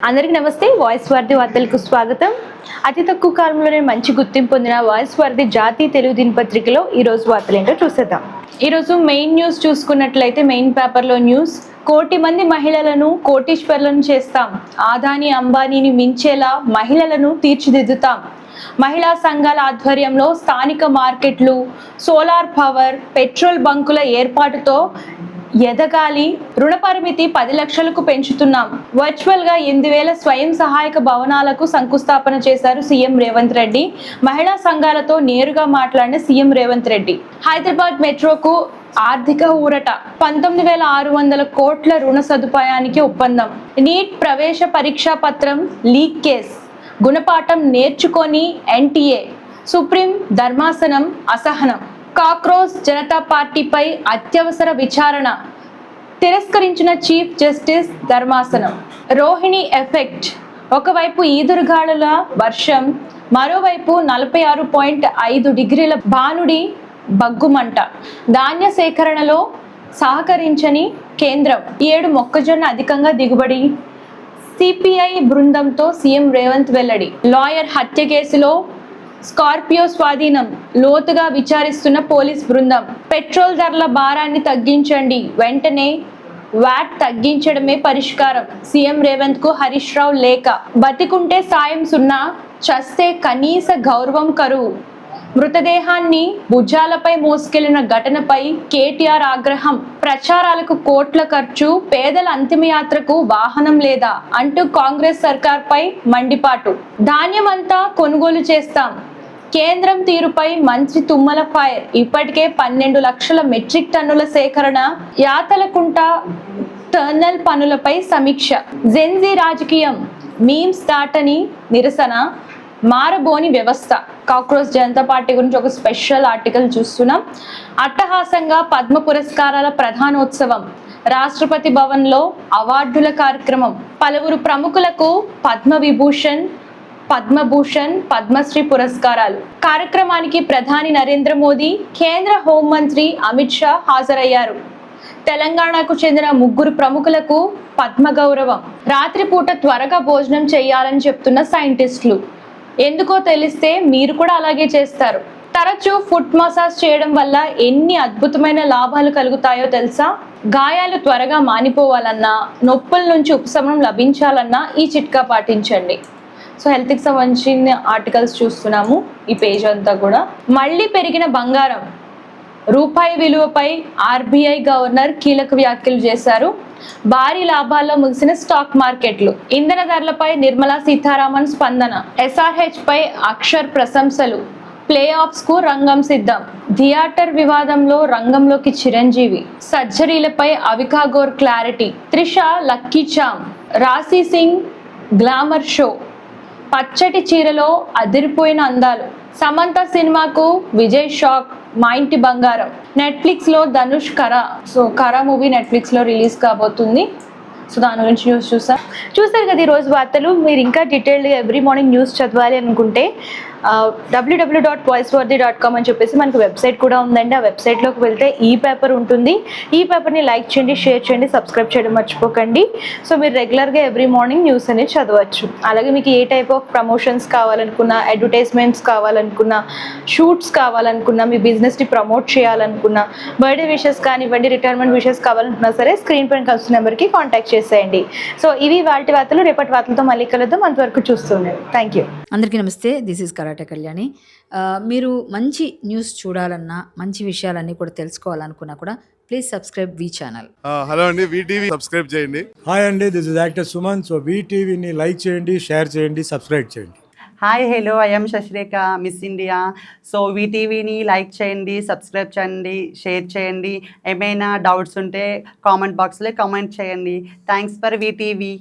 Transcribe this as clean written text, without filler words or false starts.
అందరికీ నమస్తే. వాయిస్ వార్ది వార్తలకు స్వాగతం. అతి తక్కువ కాలంలోనే మంచి గుర్తింపు పొందిన వాయిస్ వార్ది జాతీయ తెలుగు దినపత్రికలో ఈరోజు వార్తలు ఏంటో చూసేద్దాం. ఈరోజు మెయిన్ న్యూస్ చూసుకున్నట్లయితే మెయిన్ పేపర్లో న్యూస్, 1 కోటి మంది మహిళలను కోటీశ్వర్లను చేస్తాం, ఆదాని అంబానీని మించేలా మహిళలను తీర్చిదిద్దుతాం, మహిళా సంఘాల ఆధ్వర్యంలో స్థానిక మార్కెట్లు, సోలార్ పవర్, పెట్రోల్ బంకుల ఏర్పాటుతో ఎదగాలి, రుణ పరిమితి 10 లక్షలకు పెంచుతున్నాం, వర్చువల్ గా 8,000 స్వయం సహాయక భవనాలకు శంకుస్థాపన చేశారు సీఎం రేవంత్ రెడ్డి. మహిళా సంఘాలతో నేరుగా మాట్లాడిన సీఎం రేవంత్ రెడ్డి. హైదరాబాద్ మెట్రోకు ఆర్థిక ఊరట, 19,600 కోట్ల రుణ సదుపాయానికి ఒప్పందం, నీట్ ప్రవేశ పరీక్షా పత్రం లీక్ కేస్, గుణపాఠం నేర్చుకొని ఎన్టీఏ, సుప్రీం ధర్మాసనం అసహనం, కాక్రోచ్ జనతా పార్టీపై అత్యవసర విచారణ, తిరస్కరించిన చీఫ్ జస్టిస్ ధర్మాసనం, రోహిణి ఎఫెక్ట్, ఒకవైపు ఈదురుగాలుల వర్షం, మరోవైపు 46.5 డిగ్రీల భానుడి బగ్గుమంట, ధాన్య సేకరణలో సహకరించని కేంద్రం, 7 మొక్కజొన్న అధికంగా దిగుబడి, సిపిఐ బృందంతో సీఎం రేవంత్ వెల్లడి, లాయర్ హత్య కేసులో స్కార్పియో స్వాధీనం, లోతుగా విచారిస్తున్న పోలీస్ బృందం, పెట్రోల్ ధరల భారాన్ని తగ్గించండి, వెంటనే వ్యాట్ తగ్గించడమే పరిష్కారం, సీఎం రేవంత్ కు హరీష్ రావు లేఖ, బతికుంటే సాయం సున్నా, చస్తే కనీస గౌరవం కరువు, మృతదేహాన్ని భుజాలపై మోసుకెళ్లిన ఘటనపై కేటీఆర్ ఆగ్రహం, ప్రచారాలకు కోట్ల ఖర్చు, పేదల అంతిమయాత్రకు వాహనం లేదా అంటూ కాంగ్రెస్ సర్కార్పై మండిపాటు, ధాన్యమంతా కొనుగోలు చేస్తాం, కేంద్రం తీరుపై మంత్రి తుమ్మల ఫైర్, ఇప్పటికే 12 లక్షల మెట్రిక్ టన్నుల సేకరణ, యాతలకుంట టర్నల్ పనులపై సమీక్ష, జెన్జీ రాజకీయం, మీమ్స్ దాటని నిరసన, మారబోని వ్యవస్థ. కాక్రోచ్ జనతా పార్టీ గురించి ఒక స్పెషల్ ఆర్టికల్ చూస్తున్నాం. అట్టహాసంగా పద్మ పురస్కారాల ప్రధానోత్సవం, రాష్ట్రపతి భవన్లో అవార్డుల కార్యక్రమం, పలువురు ప్రముఖులకు పద్మవిభూషణ్, పద్మభూషణ్, పద్మశ్రీ పురస్కారాలు. కార్యక్రమానికి ప్రధాని నరేంద్ర మోదీ, కేంద్ర హోంమంత్రి అమిత్ షా హాజరయ్యారు. తెలంగాణకు చెందిన 3 ప్రముఖులకు పద్మ గౌరవం. రాత్రిపూట త్వరగా భోజనం చేయాలని చెప్తున్న సైంటిస్టులు, ఎందుకో తెలిస్తే మీరు కూడా అలాగే చేస్తారు. తరచూ ఫుట్ మసాజ్ చేయడం వల్ల ఎన్ని అద్భుతమైన లాభాలు కలుగుతాయో తెలుసా? గాయాలు త్వరగా మానిపోవాలన్నా, నొప్పుల నుంచి ఉపశమనం లభించాలన్నా ఈ చిట్కా పాటించండి. సో హెల్త్కి సంబంధించిన ఆర్టికల్స్ చూస్తున్నాము ఈ పేజ్ అంతా కూడా. మళ్ళీ పెరిగిన బంగారం, రూపాయి విలువపై ఆర్బీఐ గవర్నర్ కీలక వ్యాఖ్యలు చేశారు. భారీ లాభాల్లో ముగిసిన స్టాక్ మార్కెట్లు, ఇంధన ధరలపై నిర్మలా సీతారామన్ స్పందన, ఎస్ఆర్హెచ్ పై అక్షర్ ప్రశంసలు, ప్లే ఆఫ్స్ కు రంగం సిద్ధం, థియేటర్ వివాదంలో రంగంలోకి Chiranjeevi, సర్జరీలపై Avika Gor clarity, Trisha lucky charm, రాశీ సింగ్ గ్లామర్ షో, పచ్చటి చీరలో అదిరిపోయిన అందాలు, సమంత సినిమాకు విజయ్ షాక్, మా ఇంటి బంగారం, నెట్ఫ్లిక్స్ లో ధనుష్ కరా. సో కరా మూవీ నెట్ఫ్లిక్స్ లో రిలీజ్ కాబోతుంది. సో దాని గురించి న్యూస్ చూస్తారు కదా ఈరోజు వార్తలు. మీరు ఇంకా డీటెయిల్డ్గా ఎవ్రీ మార్నింగ్ న్యూస్ చదవాలి అనుకుంటే www.voiceworthy.com అని చెప్పేసి మనకు వెబ్సైట్ కూడా ఉందండి. ఆ వెబ్సైట్లోకి వెళ్తే ఈ పేపర్ ఉంటుంది. ఈ పేపర్ని లైక్ చేయండి, షేర్ చేయండి, సబ్స్క్రైబ్ చేయడం మర్చిపోకండి. సో మీరు రెగ్యులర్గా ఎవ్రీ మార్నింగ్ న్యూస్ అనేది చదవచ్చు. అలాగే మీకు ఏ టైప్ ఆఫ్ ప్రమోషన్స్ కావాలనుకున్నా, అడ్వర్టైజ్మెంట్స్ కావాలనుకున్నా, షూట్స్ కావాలనుకున్నా, మీ బిజినెస్ని ప్రమోట్ చేయాలనుకున్నా, బర్త్డే విషెస్ కానివ్వండి, రిటైర్మెంట్ విషెస్ కావాలనుకున్నా సరే స్క్రీన్ పైన కలిసిన నెంబర్కి కాంటాక్ట్ చేసేయండి. సో ఇవి వాటి వార్తలు. రేపటి వార్తలతో మళ్ళీ కలుద్దాం. అంతవరకు చూస్తున్నాను. Thank you. అందరికీ నమస్తే. This is karate Kalyani. మీరు మంచి న్యూస్ చూడాలన్నా, మంచి విషయాలన్నీ కూడా తెలుసుకోవాలనుకున్నా కూడా please subscribe V channel. Hello అండి, వీటీవీ సబ్స్క్రైబ్ చేయండి. హాయ్ అండి, this is actor Suman. So వీటీవీని లైక్ చేయండి, షేర్ చేయండి, సబ్స్క్రైబ్ చేయండి. Hi hello, I'm Sasirekha, Miss India. So వీటీవీని లైక్ చేయండి, సబ్స్క్రైబ్ చేయండి, షేర్ చేయండి. ఏమైనా డౌట్స్ ఉంటే కామెంట్ బాక్స్లో కామెంట్ చేయండి. Thanks for VTV.